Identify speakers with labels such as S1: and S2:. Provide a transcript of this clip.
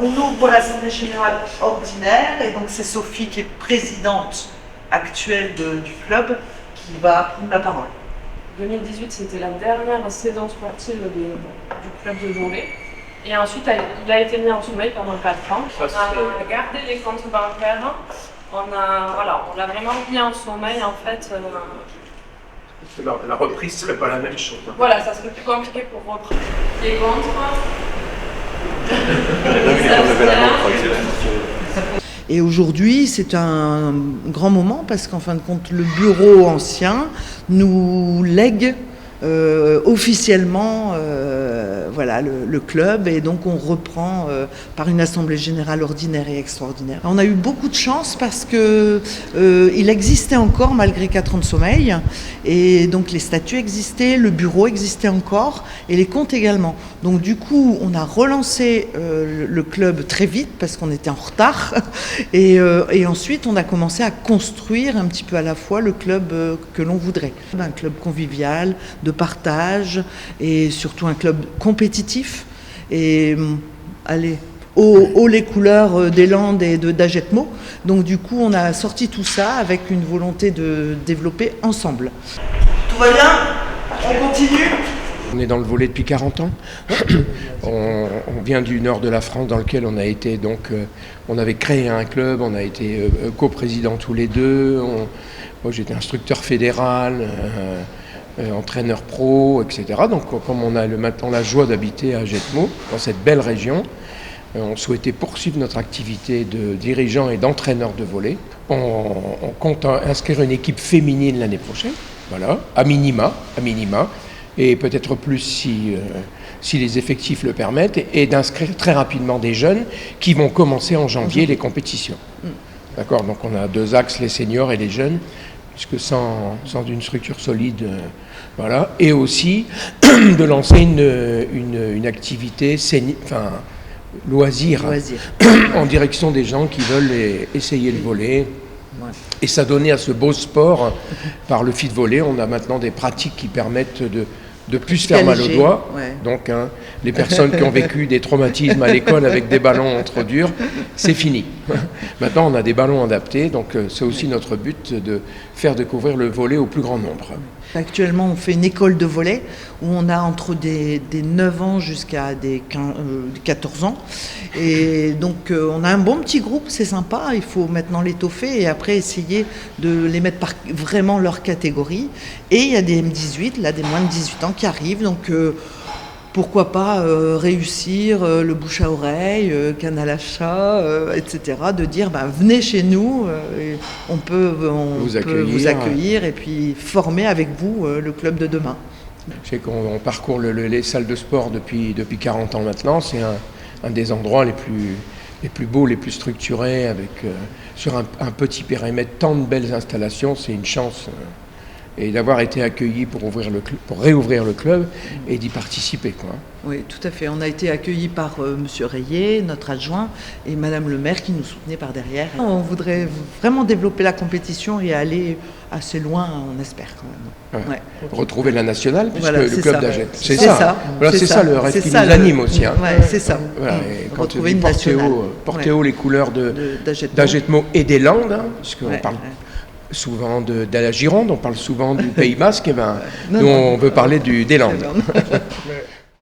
S1: On ouvre l'Assemblée générale ordinaire et donc c'est Sophie qui est présidente actuelle du club qui va prendre la parole.
S2: 2018, c'était la dernière saison sportive du club de volley. Et ensuite, il a été mis en sommeil pendant 4 ans. On a gardé les comptes bancaires. On l'a vraiment mis en sommeil en fait.
S3: La reprise serait pas la même chose.
S2: Voilà, ça serait plus compliqué pour reprendre. Les comptes.
S1: Et aujourd'hui, c'est un grand moment parce qu'en fin de compte, le bureau ancien nous lègue officiellement le club, et donc on reprend par une assemblée générale ordinaire et extraordinaire. On a eu beaucoup de chance parce que il existait encore malgré 4 ans de sommeil, et donc les statuts existaient, le bureau existait encore et les comptes également. Donc du coup on a relancé le club très vite parce qu'on était en retard et ensuite on a commencé à construire un petit peu à la fois le club que l'on voudrait. Un club convivial, de partage et surtout un club compétitif. Et haut les couleurs des Landes et d'Agetmo. Donc du coup on a sorti tout ça avec une volonté de développer ensemble. Tout va bien? On continue?
S3: On est dans le volley depuis 40 ans. On vient du nord de la France dans lequel on a été on avait créé un club, on a été coprésidents tous les deux. Moi j'étais instructeur fédéral, entraîneur pro, etc. Donc comme on a maintenant la joie d'habiter à Agetmo, dans cette belle région, on souhaitait poursuivre notre activité de dirigeant et d'entraîneur de volley. On compte inscrire une équipe féminine l'année prochaine, voilà, à minima, et peut-être plus si les effectifs le permettent, et d'inscrire très rapidement des jeunes qui vont commencer en janvier les compétitions. D'accord, donc on a 2 axes, les seniors et les jeunes, puisque sans une structure solide, voilà, et aussi de lancer une activité loisir. En direction des gens qui veulent essayer le volley. Ouais. Et s'adonner à ce beau sport par le feed volley. On a maintenant des pratiques qui permettent de plus faire mal aux doigts. Ouais. Donc les personnes qui ont vécu des traumatismes à l'école avec des ballons trop durs, c'est fini. Maintenant on a des ballons adaptés, donc c'est aussi notre but de faire découvrir le volley au plus grand nombre.
S1: Actuellement on fait une école de volley où on a entre des 9 ans jusqu'à des 14 ans. Et donc on a un bon petit groupe, c'est sympa, il faut maintenant l'étoffer et après essayer de les mettre par vraiment leur catégorie. Et il y a des M18, là des moins de 18 ans qui arrivent, donc pourquoi pas réussir le bouche à oreille, canal à chat, etc. De dire venez chez nous, on peut vous accueillir et puis former avec vous le club de demain.
S3: Je sais qu'on parcourt les salles de sport depuis 40 ans maintenant, c'est un des endroits les plus beaux, les plus structurés, avec sur un petit périmètre, tant de belles installations, c'est une chance. Et d'avoir été accueillis pour réouvrir le club et d'y participer, quoi.
S1: Oui, tout à fait. On a été accueillis par Monsieur Rayet, notre adjoint, et Madame le maire qui nous soutenait par derrière. On voudrait vraiment développer la compétition et aller assez loin, on espère quand même.
S3: Ouais. Retrouver la nationale, puisque le club d'Agetmo.
S1: C'est ça.
S3: Voilà, c'est ça le rêve qui nous anime aussi. Hein.
S1: Ouais, c'est ça.
S3: Voilà, et quand tu porter haut les couleurs d'Agetmo et des Landes, hein, puisqu'on parle souvent de la Gironde, on parle souvent du Pays Basque, nous on veut parler des Landes.